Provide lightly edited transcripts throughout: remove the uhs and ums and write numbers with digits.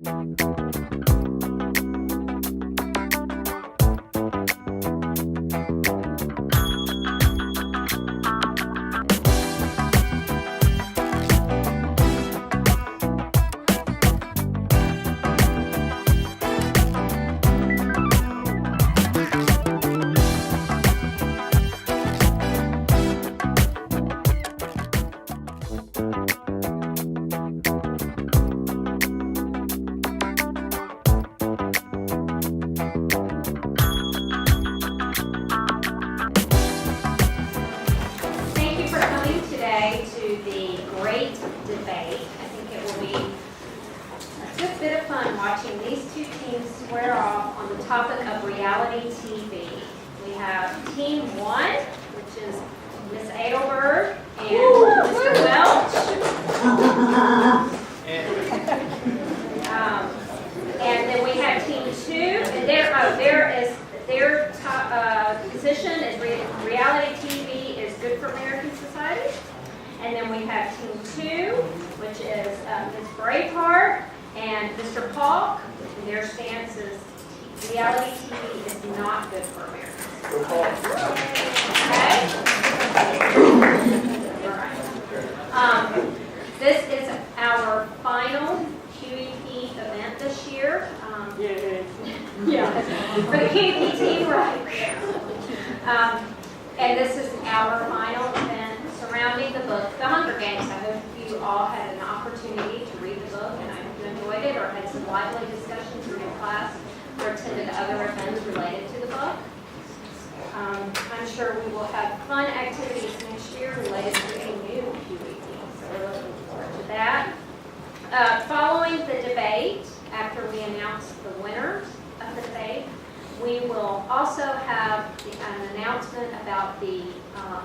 Thank you for coming today to the great debate. I think it will be a good bit of fun watching these two teams square off on the topic of reality TV. We have Team 1, which is Ms. Adelberg and Mr. Welch. And then we have Team 2, and their top, position is reality TV is good for American society. And then we have Team 2, which is Ms. Braveheart and Mr. Paul, and their stance is reality TV is not good for Americans. Okay? This is our final QEP event this year. Yeah, for the QEP team, right? And this is our final event surrounding the book, The Hunger Games. I hope you all had an opportunity to read the book, and I hope you enjoyed it or had some lively discussions in your class or attended other events related to the book. I'm sure we will have fun activities next year related to a new QEP, so we're looking forward to that. Following the debate, after we announce the winners of the debate, we will also have an announcement about the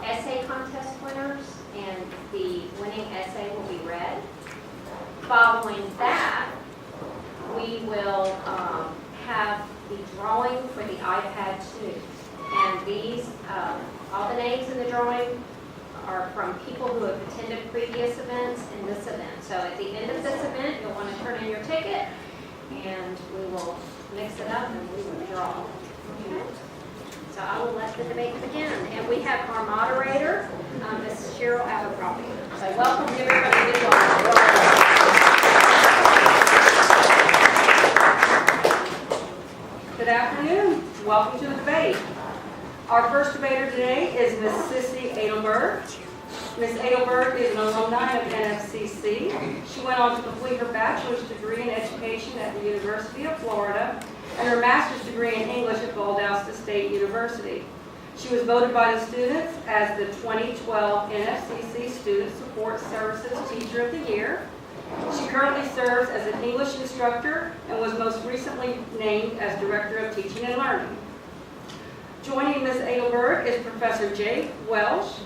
essay contest winners, and the winning essay will be read. Following that, we will have the drawing for the iPad 2. And these, all the names in the drawing are from people who have attended previous events and this event. So at the end of this event, you'll want to turn in your ticket, and we will mix it up and we will draw. Okay? So I will let the debate begin. And we have our moderator, Ms. Cheryl Abercrombie. So welcome everybody to the Good afternoon. Welcome to the debate. Our first debater today is Ms. Sissy Adelberg. Ms. Adelberg is an alumni of NFCC. She went on to complete her bachelor's degree in education at the University of Florida and her master's degree in English at Valdosta State University. She was voted by the students as the 2012 NFCC Student Support Services Teacher of the Year. She currently serves as an English instructor and was most recently named as Director of Teaching and Learning. Joining Ms. Adelberg is Professor Jay Welsh.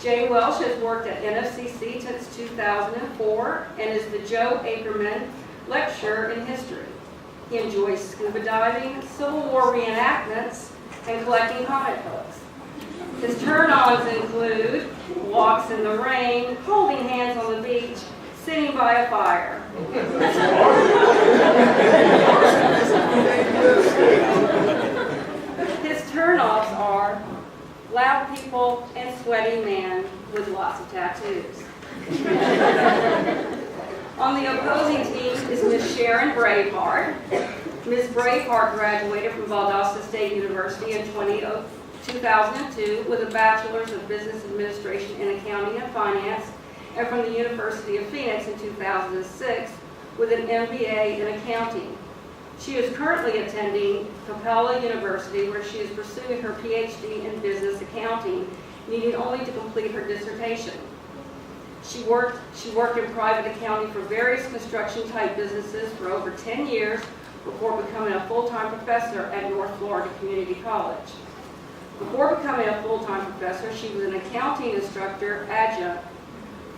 Jay Welsh has worked at NFCC since 2004 and is the Joe Ackerman Lecturer in History. He enjoys scuba diving, Civil War reenactments, and collecting comic books. His turn-ons include walks in the rain, holding hands on the beach, sitting by a fire. His turn-offs are loud people and sweaty man with lots of tattoos. On the opposing team is Ms. Sharon Braveheart. Ms. Braveheart graduated from Valdosta State University in 2002 with a Bachelor's of Business Administration in Accounting and Finance, and from the University of Phoenix in 2006 with an MBA in Accounting. She is currently attending Capella University, where she is pursuing her PhD in Business Accounting, needing only to complete her dissertation. She worked in private accounting for various construction-type businesses for over 10 years before becoming a full-time professor at North Florida Community College. Before becoming a full-time professor, she was an accounting instructor adjunct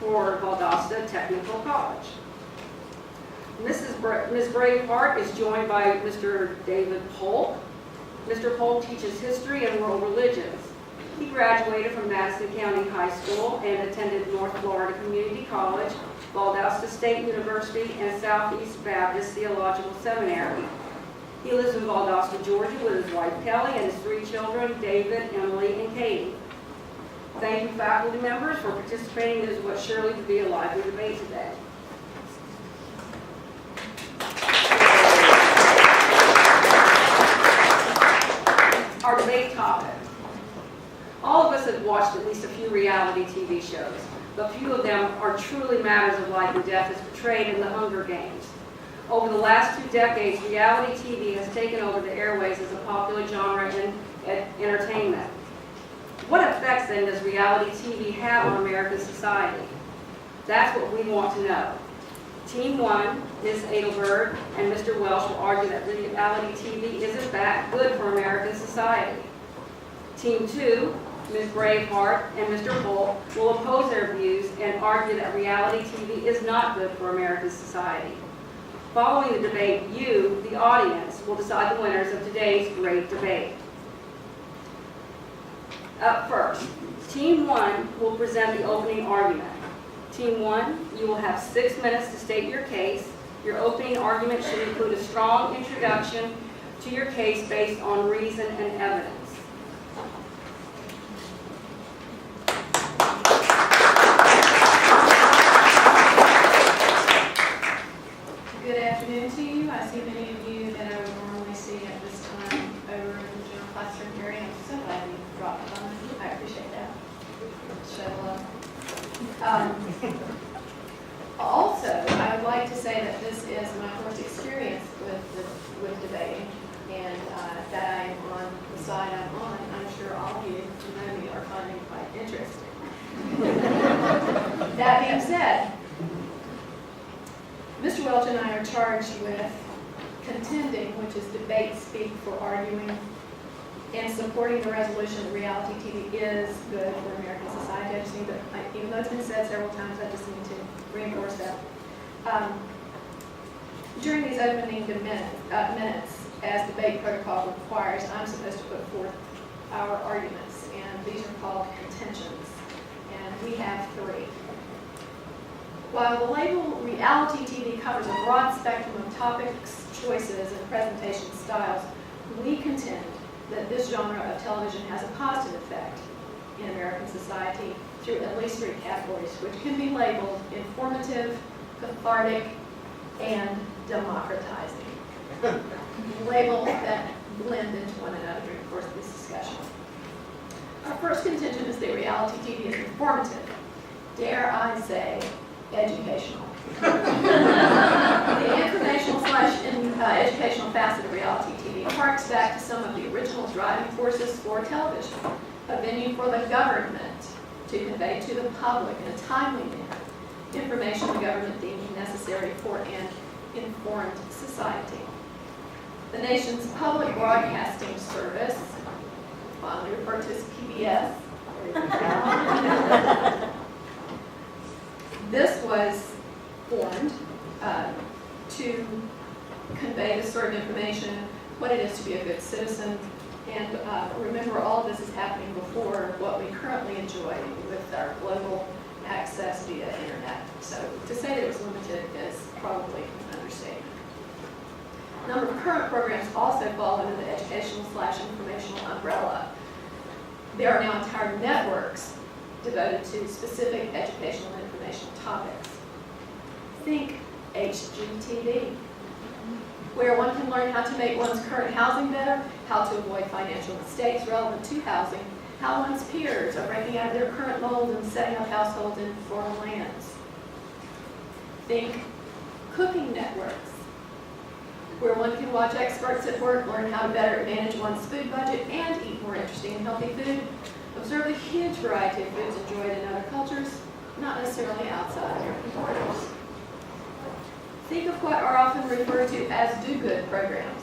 for Valdosta Technical College. Ms. Braveheart is joined by Mr. David Polk. Mr. Polk teaches history and world religions. He graduated from Madison County High School and attended North Florida Community College, Valdosta State University, and Southeast Baptist Theological Seminary. He lives in Valdosta, Georgia with his wife Kelly and his 3 children, David, Emily, and Katie. Thank you, faculty members, for participating in what surely to be a lively debate today. Our debate topic. All of us have watched at least a few reality TV shows, but few of them are truly matters of life and death as portrayed in the Hunger Games. Over the last 2 decades, reality TV has taken over the airways as a popular genre in entertainment. What effects then does reality TV have on American society? That's what we want to know. Team 1, Ms. Adelberg and Mr. Welsh will argue that reality TV is in fact good for American society. Team 2, Ms. Braveheart and Mr. Holt will oppose their views and argue that reality TV is not good for American society. Following the debate, you, the audience, will decide the winners of today's great debate. Up first, Team 1 will present the opening argument. Team 1, you will have 6 minutes to state your case. Your opening argument should include a strong introduction to your case based on reason and evidence. Good afternoon to you. I see many of you that I would normally see at this time over in the general classroom area. I'm so glad you dropped by. I appreciate that. Show love. Also, I would like to say that this is my first experience with debating, and that I am on the side I'm on. I'm sure all of you who know me are finding it quite interesting. That being said, Mr. Welch and I are charged with contending, which is debate speak for arguing, and supporting the resolution that reality TV is good for American society. I just need to, even though it's been said several times, I just need to reinforce that. During these opening minutes, as debate protocol requires, I'm supposed to put forth our arguments, and these are called contentions, and we have 3. While the label reality TV covers a broad spectrum of topics, choices, and presentation styles, we contend that this genre of television has a positive effect in American society through at least 3 categories, which can be labeled informative, cathartic, and democratizing. Labels that blend into one another during the course of this discussion. Our first contention is that reality TV is informative. Dare I say, educational. The informational / educational facet of reality TV harks back to some of the original driving forces for television, a venue for the government to convey to the public in a timely manner information the government deems necessary for an informed society. The nation's public broadcasting service, fondly referred to as PBS, this was formed to convey this sort of information, what it is to be a good citizen, and remember all of this is happening before what we currently enjoy with our global access via internet. So to say that it was limited is probably an understatement. A number of current programs also fall under the educational / informational umbrella. There are now entire networks devoted to specific educational and informational topics. Think HGTV, where one can learn how to make one's current housing better, how to avoid financial mistakes relevant to housing, how one's peers are breaking out of their current mold and setting up households in foreign lands. Think cooking networks, where one can watch experts at work learn how to better manage one's food budget and eat more interesting and healthy food, observe the huge variety of foods enjoyed in other cultures, not necessarily outside American borders. Think of what are often referred to as do-good programs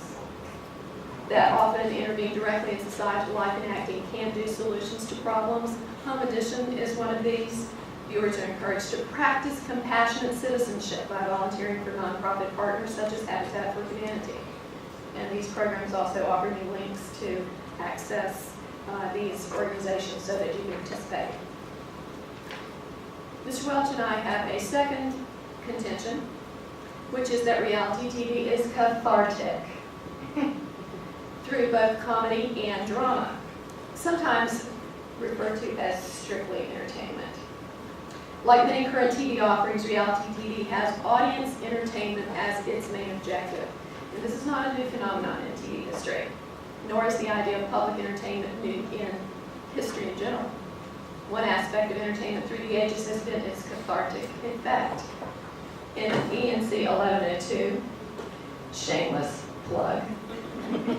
that often intervene directly in societal life, enacting can-do solutions to problems. Home Edition is one of these. Viewers are encouraged to practice compassionate citizenship by volunteering for nonprofit partners such as Habitat for Humanity. And these programs also offer you links to access these organizations so that you can participate. Mr. Welch and I have a second contention, which is that reality TV is cathartic through both comedy and drama, sometimes referred to as strictly entertainment. Like many current TV offerings, reality TV has audience entertainment as its main objective. And this is not a new phenomenon in TV history, nor is the idea of public entertainment new in history in general. One aspect of entertainment through the ages has been its cathartic effect. In ENC 1102, shameless plug,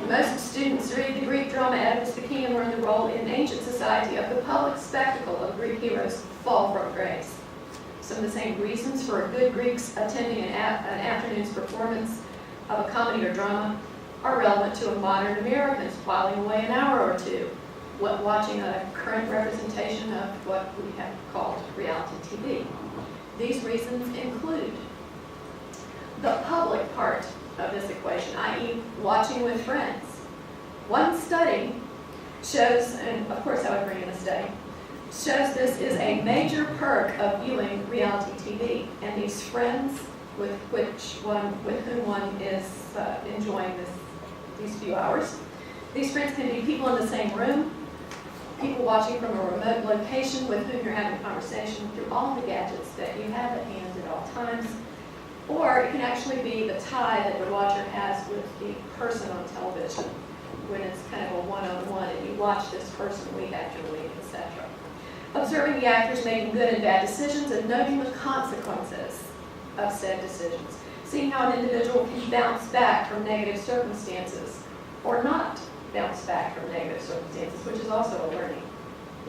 most students read the Greek drama Oedipus the King and learn the role in ancient society of the public spectacle of Greek heroes fall from grace. Some of the same reasons for good Greeks attending an afternoon's performance of a comedy or drama are relevant to a modern Americans whiling away an hour or two watching a current representation of what we have called reality TV. These reasons include the public part of this equation, i.e. watching with friends. One study shows, and of course I would bring in a study, shows this is a major perk of viewing reality TV, and these friends with whom one is enjoying these few hours. These friends can be people in the same room, people watching from a remote location with whom you're having a conversation through all the gadgets that you have at hand at all times, or it can actually be the tie that the watcher has with the person on television when it's kind of a one-on-one and you watch this person week after week, etc. Observing the actors making good and bad decisions and noting the consequences of said decisions. Seeing how an individual can bounce back from negative circumstances or not bounce back from negative circumstances, which is also a learning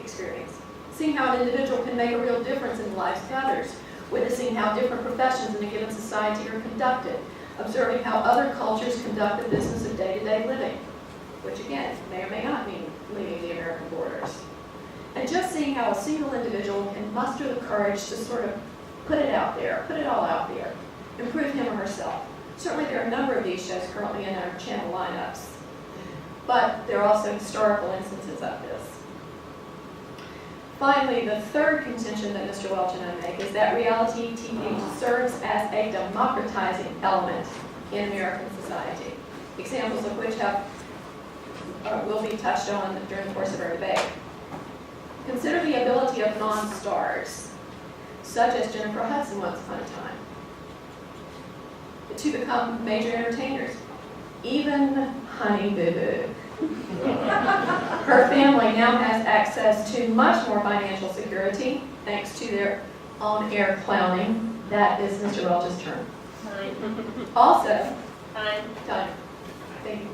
experience. Seeing how an individual can make a real difference in the lives of others. Witnessing how different professions in a given society are conducted. Observing how other cultures conduct the business of day-to-day living, which again, may or may not mean leaving the American borders. And just seeing how a single individual can muster the courage to sort of put it out there, put it all out there, improve him or herself. Certainly there are a number of these shows currently in our channel lineups, but there are also historical instances of this. Finally, the third contention that Mr. Welch and I make is that reality TV serves as a democratizing element in American society, examples of which will be touched on during the course of our debate. Consider the ability of non-stars, such as Jennifer Hudson once upon a time, to become major entertainers. Even Honey Boo Boo. Her family now has access to much more financial security thanks to their on-air clowning. That is Mr. Welch's turn. Time. Also, Time. Thank you.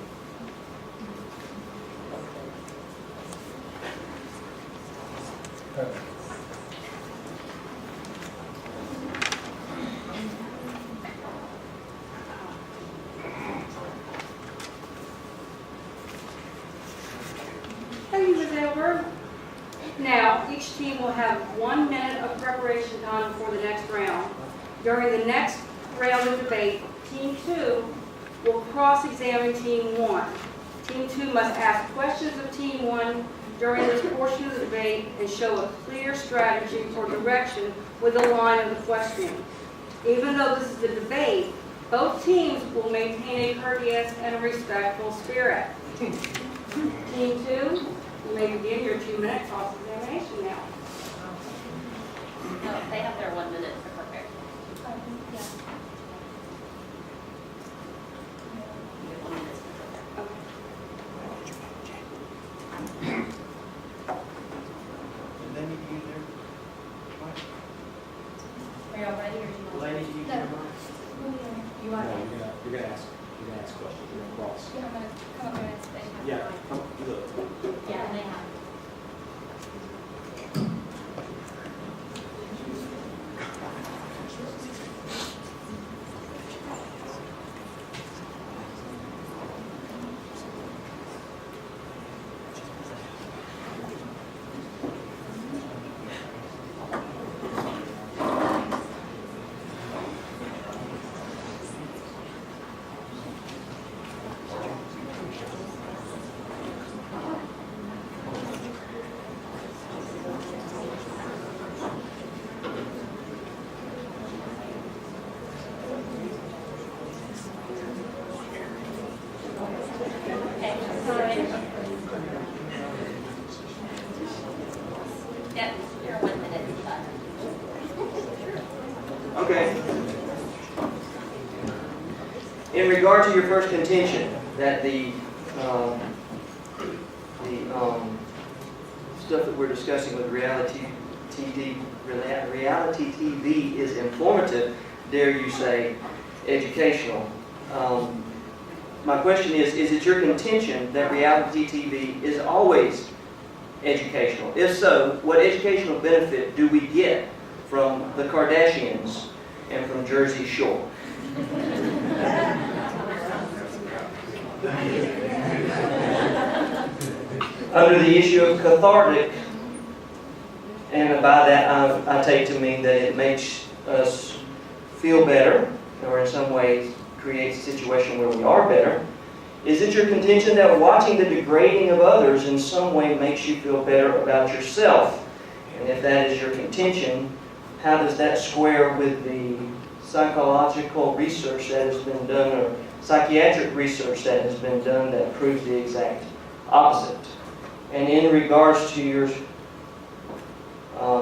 Thank you, Ms. Adelberg. Now, each team will have 1 minute of preparation time before the next round. During the next round of debate, Team 2 will cross-examine Team 1. Team 2 must ask questions of Team 1 during this portion of the debate and show a clear strategy or direction with the line of the questioning. Even though this is a debate, both teams will maintain a courteous and a respectful spirit. Team 2, you may begin your 2-minute cross-examination now. No, they have their 1 minute to prepare. Yeah. You have 1 minute to prepare. And then you can use their mic. Are y'all ready or do you want? Ladies, you use your mic. You want? No, you're gonna ask questions, you're gonna cross. Yeah, I'm gonna come up here and say. Yeah, come, look. Yeah, and they have. Yeah, you're 1 minute. Okay. In regard to your first contention, that the stuff that we're discussing with reality TV is informative, dare you say, educational. My question is it your contention that reality TV is always educational? If so, what educational benefit do we get from the Kardashians and from Jersey Shore? Under the issue of cathartic, and by that I take to mean that it makes us feel better, or in some ways creates a situation where we are better, is it your contention that watching the degrading of others in some way makes you feel better about yourself? And if that is your contention, how does that square with the psychological research that has been done, or psychiatric research that has been done that proves the exact opposite? And in regards to your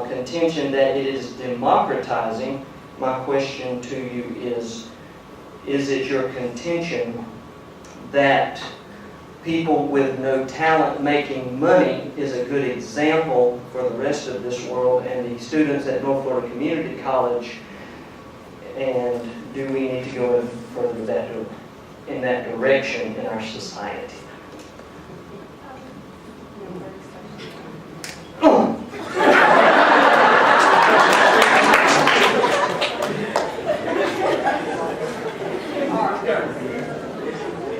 contention that it is democratizing, my question to you is it your contention that people with no talent making money is a good example for the rest of this world and the students at North Florida Community College? And do we need to go further in that direction in our society?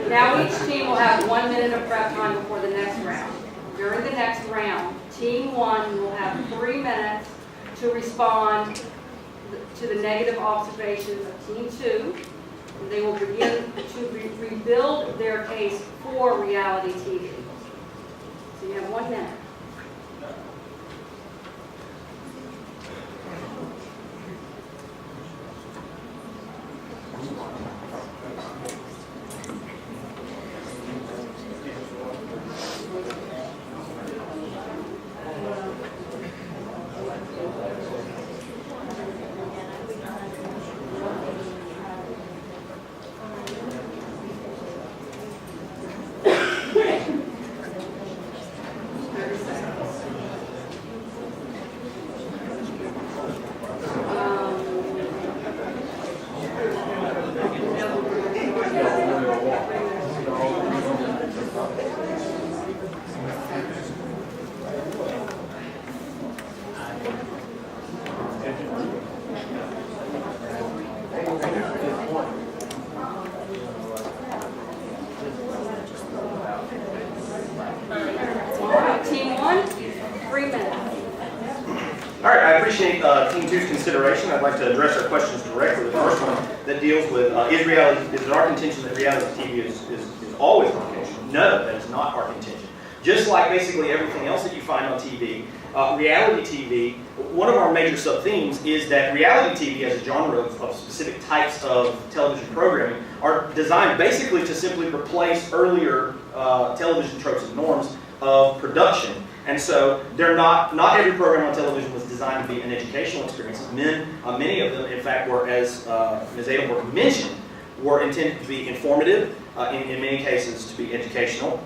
Now each team will have 1 minute of prep time before the next round. During the next round, Team 1 will have 3 minutes to respond to the negative observations of Team 2. They will begin to rebuild their case for reality TV. So you have 1 minute. Team 2's consideration. I'd like to address our questions directly. The first one that deals with is it our contention that reality TV is always educational? No, that is not our contention. Just like basically everything else that you find on TV, reality TV, one of our major sub-themes is that reality TV as a genre of specific types of television programming are designed basically to simply replace earlier television tropes and norms of production. And so they're not every program on television was designed to be an educational experience. Many of them, in fact, were, as Ms. Adelberg mentioned, were intended to be informative, in many cases to be educational.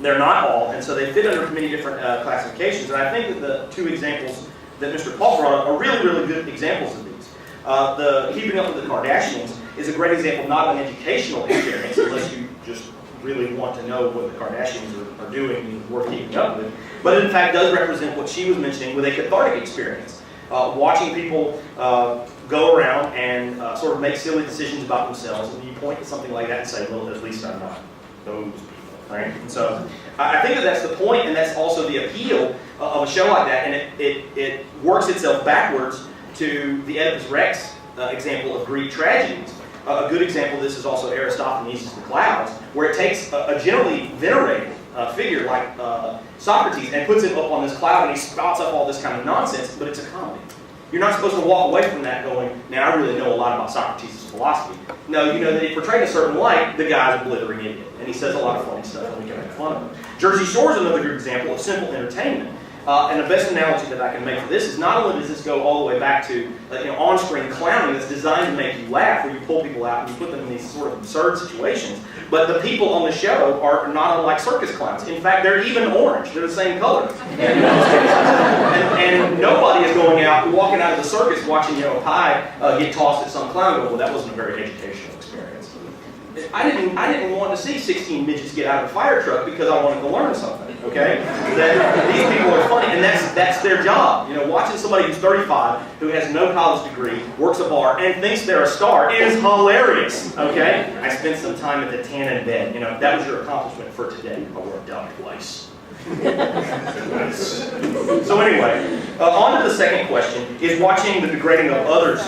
They're not all, and so they fit under many different classifications. And I think that the two examples that Mr. Paul brought up are really, really good examples of these. The Keeping Up with the Kardashians is a great example, not of an educational experience, unless you just really want to know what the Kardashians are doing and worth keeping up with. But it in fact does represent what she was mentioning with a cathartic experience. Watching people go around and sort of make silly decisions about themselves, and you point to something like that and say, well, at least I'm not those people, right? And so I think that that's the point, and that's also the appeal of a show like that, and it works itself backwards to the Oedipus Rex example of Greek tragedies. A good example of this is also Aristophanes' The Clouds, where it takes a generally venerated figure like Socrates and puts him up on this cloud and he spouts up all this kind of nonsense, but it's a comedy. You're not supposed to walk away from that going, man, I really know a lot about Socrates' philosophy. No, you know that if portrayed in a certain light, the guy's a blithering idiot. And he says a lot of funny stuff and we can make fun of him. Jersey Shore is another good example of simple entertainment. And the best analogy that I can make for this is not only does this go all the way back to on-screen clowning that's designed to make you laugh, where you pull people out and you put them in these sort of absurd situations, but the people on the show are not unlike circus clowns. In fact, they're even orange. They're the same color. And nobody is going out, walking out of the circus watching a pie get tossed at some clown and go, well, that wasn't a very educational experience. I didn't want to see 16 midgets get out of a fire truck because I wanted to learn something, okay? That these people are funny, and that's their job. Watching somebody who's 35, who has no college degree, works a bar, and thinks they're a star is hilarious, okay? I spent some time at the Tannin bed. That was your accomplishment for today. Oh, we're a dumb place. So anyway, on to the second question, is watching the degrading of others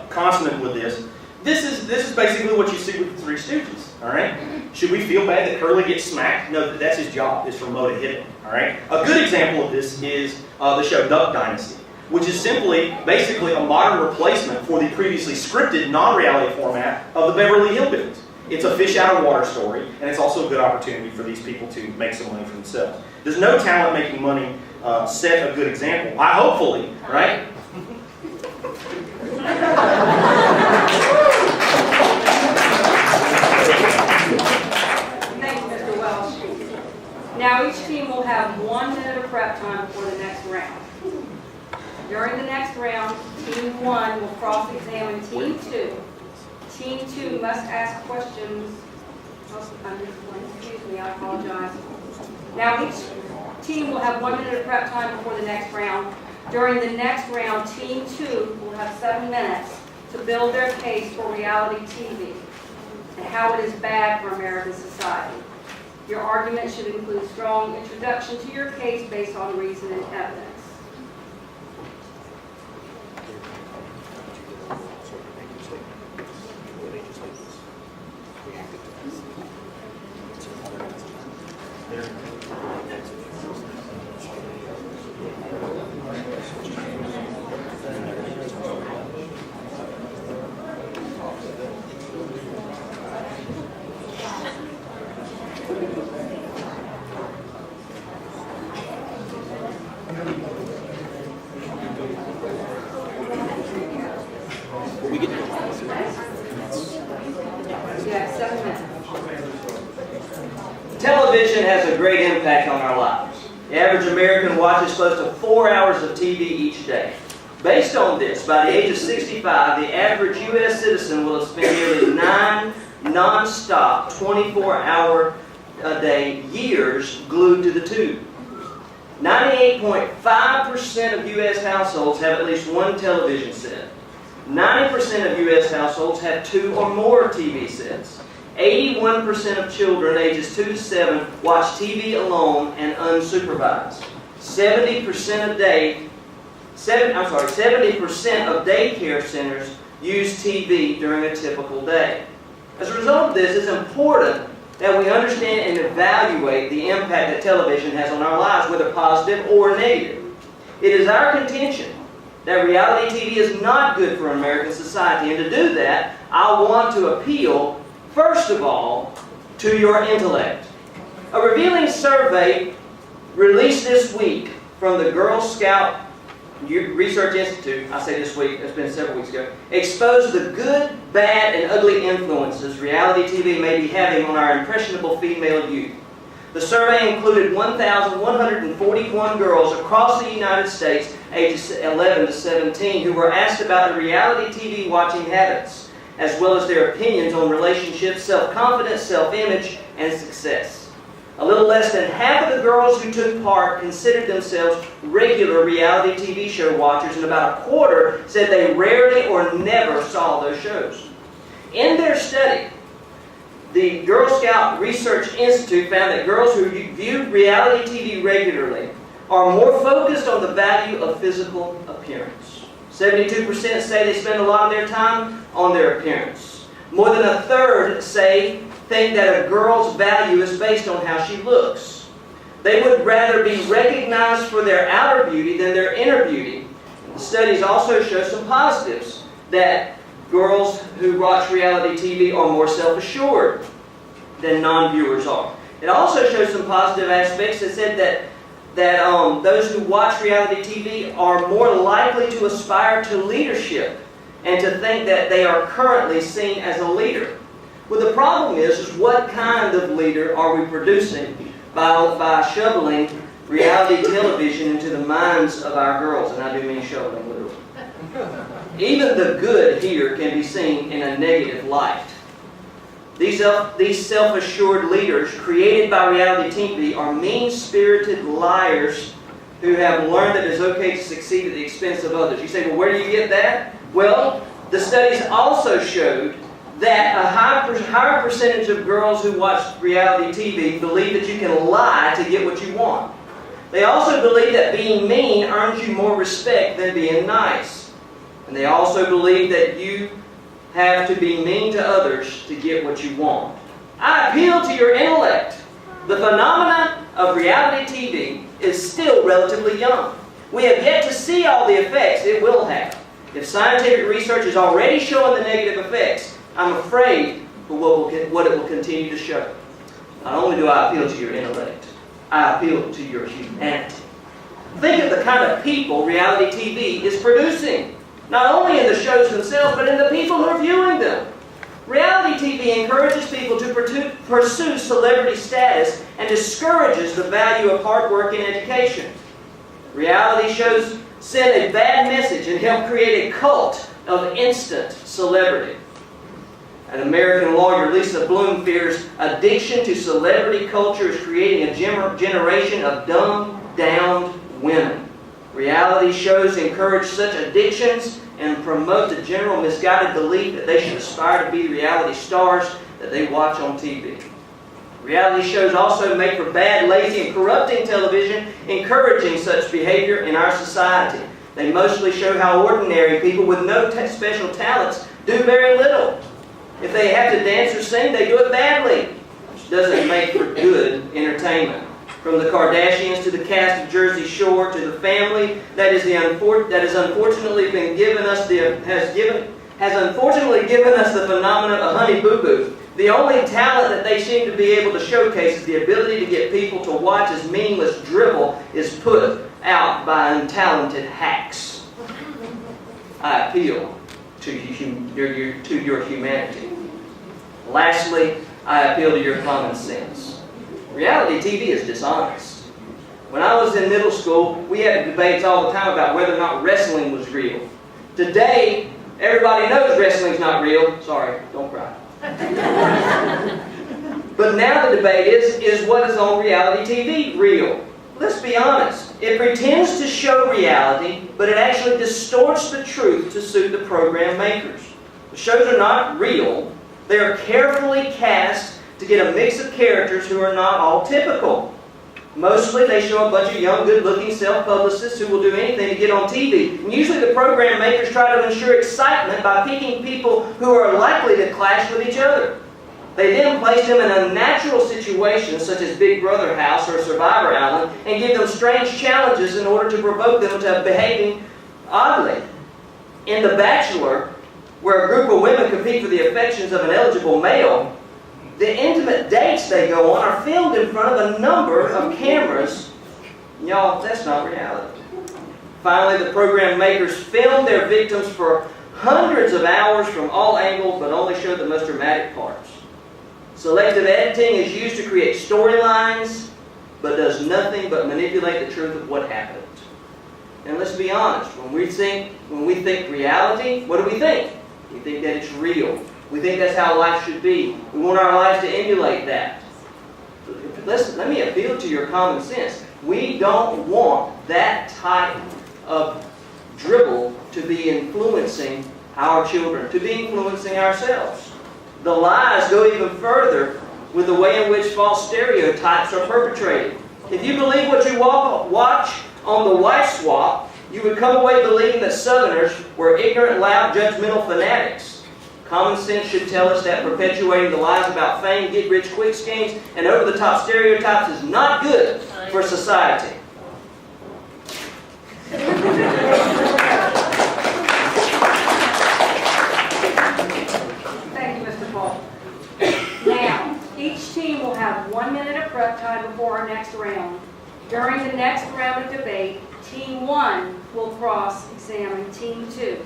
consonant with this. This is basically what you see with the Three Stooges, all right? Should we feel bad that Curly gets smacked? No, that's his job, is for Mo to hit him, all right? A good example of this is the show Duck Dynasty, which is basically a modern replacement for the previously scripted, non-reality format of the Beverly Hillbillies. It's a fish out of water story, and it's also a good opportunity for these people to make some money for themselves. Does no talent making money set a good example? Hopefully, right? Thank you, Mr. Welsh. Now each team will have 1 minute of prep time for the next round. During the next round, Team 1 will cross-examine Team 2. Team 2 must ask questions. Excuse me, I apologize. Now each team will have 1 minute of prep time before the next round. During the next round, Team 2 will have 7 minutes to build their case for reality TV and how it is bad for American society. Your argument should include strong introduction to your case based on reason and evidence. Television has a great impact on our lives. The average American watches close to 4 hours of TV each day. Based on this, by the age of 65, the average U.S. citizen will have spent nearly 9 non-stop, 24-hour-a-day years glued to the tube. 98.5% of U.S. households have at least one television set. 90% of U.S. households have 2 or more TV sets. 81% of children ages 2 to 7 watch TV alone and unsupervised. 70% of daycare centers use TV during a typical day. As a result of this, it's important that we understand and evaluate the impact that television has on our lives, whether positive or negative. It is our contention that reality TV is not good for American society, and to do that, I want to appeal, first of all, to your intellect. A revealing survey released this week from the Girl Scout Research Institute, I say this week, it's been several weeks ago, exposed the good, bad, and ugly influences reality TV may be having on our impressionable female youth. The survey included 1,141 girls across the United States, ages 11 to 17, who were asked about their reality TV watching habits, as well as their opinions on relationships, self-confidence, self-image, and success. A little less than half of the girls who took part considered themselves regular reality TV show watchers, and about a quarter said they rarely or never saw those shows. In their study, the Girl Scout Research Institute found that girls who viewed reality TV regularly are more focused on the value of physical appearance. 72% say they spend a lot of their time on their appearance. More than a third think that a girl's value is based on how she looks. They would rather be recognized for their outer beauty than their inner beauty. The studies also show some positives, that girls who watch reality TV are more self-assured than non-viewers are. It also shows some positive aspects. It said that those who watch reality TV are more likely to aspire to leadership and to think that they are currently seen as a leader. Well, the problem is what kind of leader are we producing by shoveling reality television into the minds of our girls? And I do mean shoveling literally. Even the good here can be seen in a negative light. These self-assured leaders created by reality TV are mean-spirited liars who have learned that it's okay to succeed at the expense of others. You say, well, where do you get that? Well, the studies also showed that a higher percentage of girls who watch reality TV believe that you can lie to get what you want. They also believe that being mean earns you more respect than being nice. And they also believe that you have to be mean to others to get what you want. I appeal to your intellect. The phenomenon of reality TV is still relatively young. We have yet to see all the effects it will have. If scientific research is already showing the negative effects, I'm afraid for what it will continue to show. Not only do I appeal to your intellect, I appeal to your humanity. Think of the kind of people reality TV is producing. Not only in the shows themselves, but in the people who are viewing them. Reality TV encourages people to pursue celebrity status and discourages the value of hard work and education. Reality shows send a bad message and help create a cult of instant celebrity. An American lawyer, Lisa Bloom, fears addiction to celebrity culture is creating a generation of dumbed-down women. Reality shows encourage such addictions and promote the general misguided belief that they should aspire to be the reality stars that they watch on TV. Reality shows also make for bad, lazy, and corrupting television, encouraging such behavior in our society. They mostly show how ordinary people with no special talents do very little. If they have to dance or sing, they do it badly, which doesn't make for good entertainment. From the Kardashians to the cast of Jersey Shore to the family that has unfortunately given us the phenomenon of Honey Boo Boo. The only talent that they seem to be able to showcase is the ability to get people to watch as meaningless dribble is put out by untalented hacks. I appeal to your humanity. Lastly, I appeal to your common sense. Reality TV is dishonest. When I was in middle school, we had debates all the time about whether or not wrestling was real. Today, everybody knows wrestling's not real. Sorry, don't cry. But now the debate is what is on reality TV real? Let's be honest. It pretends to show reality, but it actually distorts the truth to suit the program makers. The shows are not real. They are carefully cast to get a mix of characters who are not all typical. Mostly they show a bunch of young, good-looking self-publicists who will do anything to get on TV. And usually the program makers try to ensure excitement by picking people who are likely to clash with each other. They then place them in unnatural situations such as Big Brother House or Survivor Island and give them strange challenges in order to provoke them to behaving oddly. In The Bachelor, where a group of women compete for the affections of an eligible male, the intimate dates they go on are filmed in front of a number of cameras. Y'all, that's not reality. Finally, the program makers film their victims for hundreds of hours from all angles, but only show the most dramatic parts. Selective editing is used to create storylines, but does nothing but manipulate the truth of what happened. And let's be honest, when we think reality, what do we think? We think that it's real. We think that's how life should be. We want our lives to emulate that. Let me appeal to your common sense. We don't want that type of dribble to be influencing our children, to be influencing ourselves. The lies go even further with the way in which false stereotypes are perpetrated. If you believe what you watch on the wife swap, you would come away believing that Southerners were ignorant, loud, judgmental fanatics. Common sense should tell us that perpetuating the lies about fame, get-rich-quick schemes, and over-the-top stereotypes is not good for society. have 1 minute of prep time before our next round. During the next round of debate, Team 1 will cross-examine Team 2.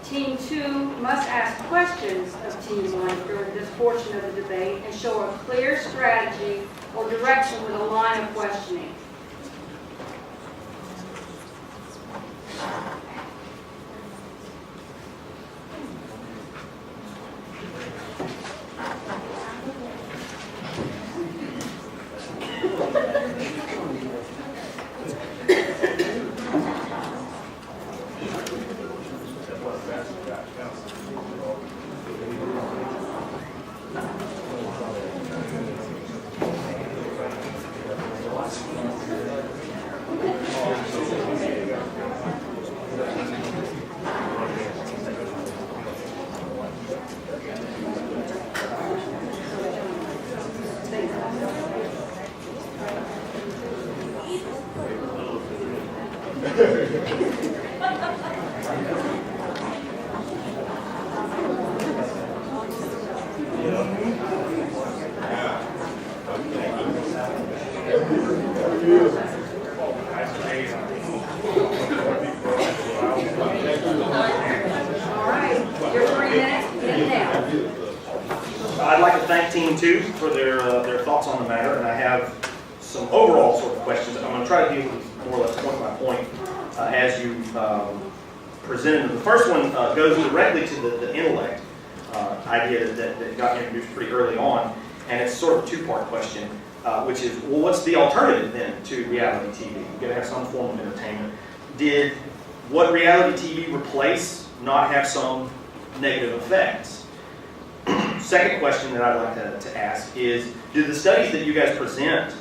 Team 2 must ask questions of Team 1 during this portion of the debate and show a clear strategy or direction with a line of questioning. All right, your 3 minutes begin now. I'd like to thank Team 2 for their thoughts on the matter, and I have some overall sort of questions. I'm going to try to deal with more or less point by point as you presented them. The first one goes directly to the intellect idea that got introduced pretty early on, and it's sort of a two-part question, which is, well, what's the alternative then to reality TV? You've got to have some form of entertainment. Did what reality TV replace not have some negative effects? Second question that I'd like to ask is, do the studies that you guys present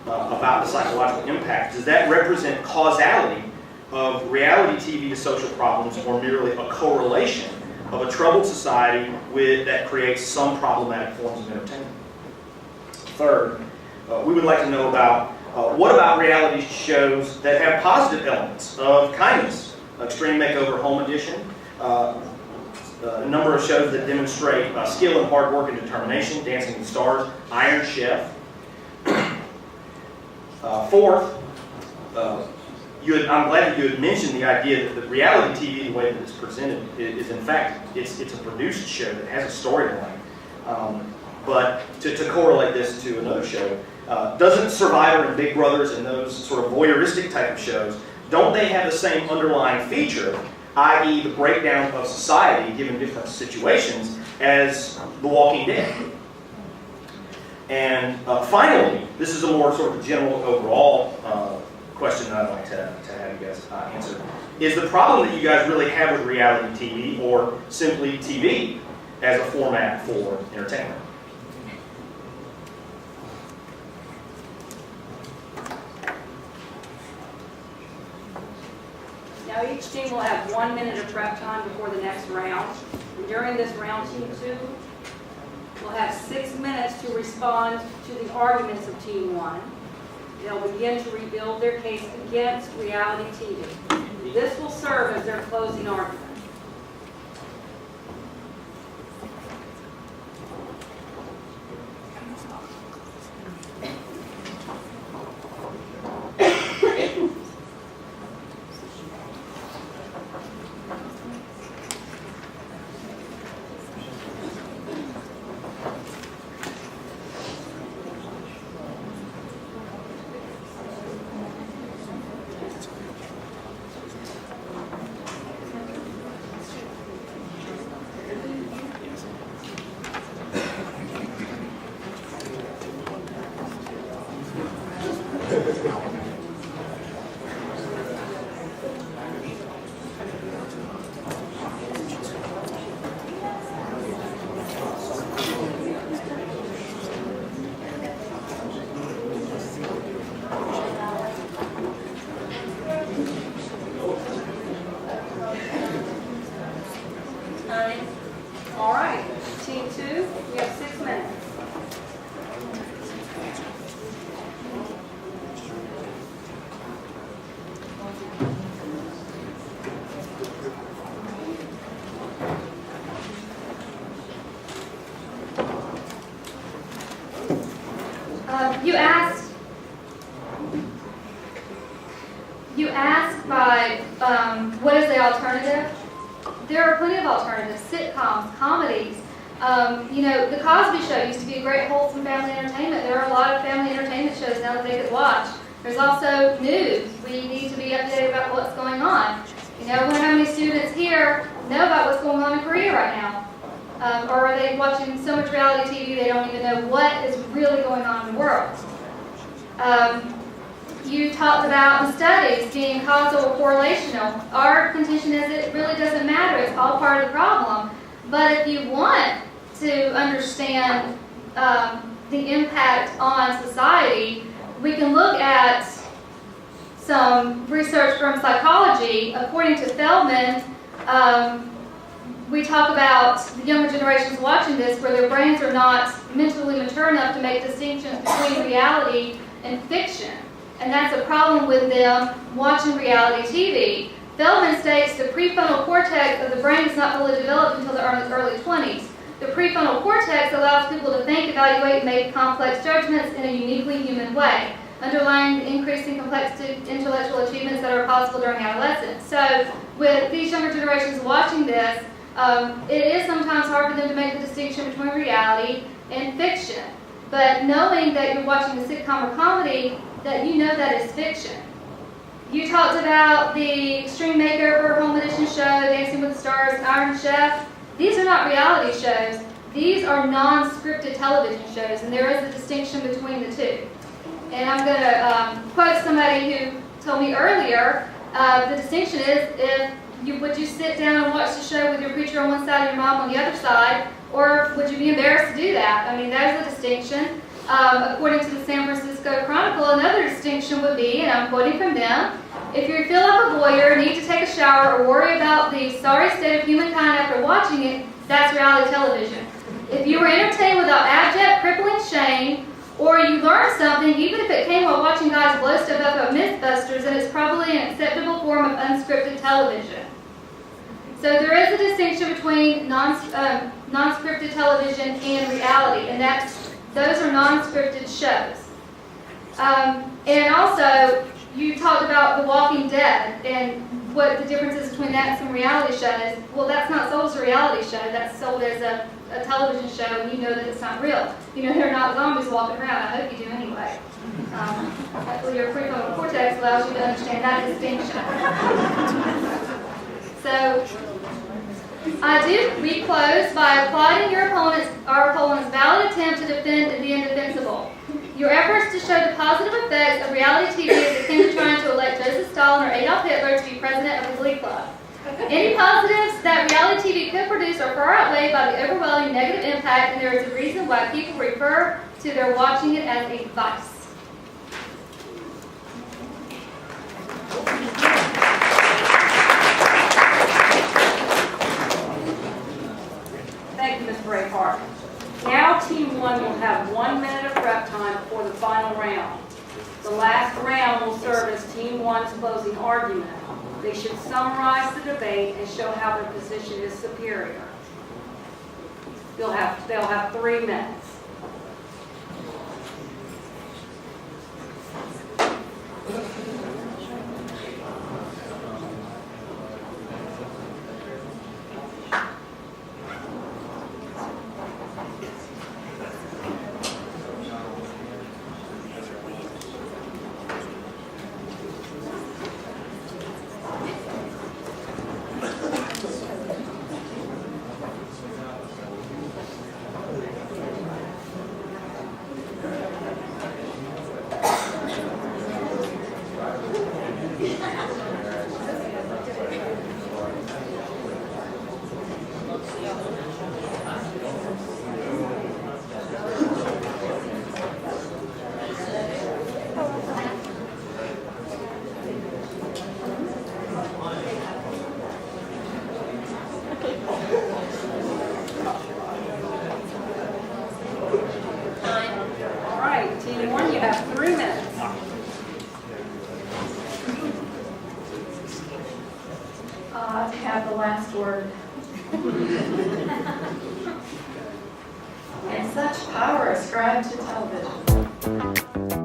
about the psychological impact, does that represent causality of reality TV to social problems, or merely a correlation of a troubled society that creates some problematic forms of entertainment? Third, we would like to know about what about reality shows that have positive elements of kindness? Extreme Makeover Home Edition, a number of shows that demonstrate skill and hard work and determination, Dancing with the Stars, Iron Chef. Fourth, I'm glad that you had mentioned the idea that the reality TV, the way that it's presented, is in fact, it's a produced show that has a storyline. But to correlate this to another show, doesn't Survivor and Big Brothers and those sort of voyeuristic type of shows, don't they have the same underlying feature, i.e. the breakdown of society given different situations, as The Walking Dead? And finally, this is a more sort of general overall question that I'd like to have you guys answer. Is the problem that you guys really have with reality TV, or simply TV, as a format for entertainment? Now each team will have 1 minute of prep time before the next round. And during this round, Team 2 will have 6 minutes to respond to the arguments of Team 1. They'll begin to rebuild their case against reality TV. This will serve as their closing argument. You asked by what is the alternative? There are plenty of alternatives: sitcoms, comedies. The Cosby Show used to be a great wholesome family entertainment. There are a lot of family entertainment shows now that they could watch. There's also news. We need to be updated about what's going on. I wonder how many students here know about what's going on in Korea right now. Or are they watching so much reality TV they don't even know what is really going on in the world? You talked about the studies being causal or correlational. Our contention is it really doesn't matter. It's all part of the problem. But if you want to understand the impact on society, we can look at some research from psychology. According to Feldman, we talk about the younger generations watching this where their brains are not mentally mature enough to make distinctions between reality and fiction. And that's a problem with them watching reality TV. Feldman states the prefrontal cortex of the brain is not fully developed until the early 20s. The prefrontal cortex allows people to think, evaluate, and make complex judgments in a uniquely human way, underlying the increasing complexity intellectual achievements that are possible during adolescence. So with these younger generations watching this, it is sometimes hard for them to make the distinction between reality and fiction. But knowing that you're watching a sitcom or comedy, that you know that is fiction. You talked about the Extreme Makeover Home Edition show, Dancing with the Stars, Iron Chef. These are not reality shows. These are non-scripted television shows, and there is a distinction between the two. And I'm going to quote somebody who told me earlier, the distinction is would you sit down and watch the show with your preacher on one side and your mom on the other side, or would you be embarrassed to do that? I mean, there's a distinction. According to the San Francisco Chronicle, another distinction would be, and I'm quoting from them, if you feel like a voyeur, need to take a shower, or worry about the sorry state of humankind after watching it, that's reality television. If you were entertained without abject, crippling shame, or you learned something, even if it came while watching guys blow stuff up at Mythbusters, then it's probably an acceptable form of unscripted television. So there is a distinction between non-scripted television and reality, and those are non-scripted shows. And also, you talked about The Walking Dead and what the difference is between that and some reality shows. Well, that's not sold as a reality show. That's sold as a television show, and you know that it's not real. They're not zombies walking around. I hope you do anyway. Hopefully your prefrontal cortex allows you to understand that distinction. So, we close by applauding our opponent's valid attempt to defend the indefensible. Your efforts to show the positive effects of reality TV is akin to trying to elect Joseph Stalin or Adolf Hitler to be president of the Glee Club. Any positives that reality TV could produce are far outweighed by the overwhelming negative impact, and there is a reason why people refer to their watching it as a vice. Thank you, Ms. Braveheart. Now Team 1 will have 1 minute of prep time before the final round. The last round will serve as Team 1's closing argument. They should summarize the debate and show how their position is superior. They'll have 3 minutes. All right, Team 1, you have 3 minutes. To have the last word. And such power ascribed to television. you.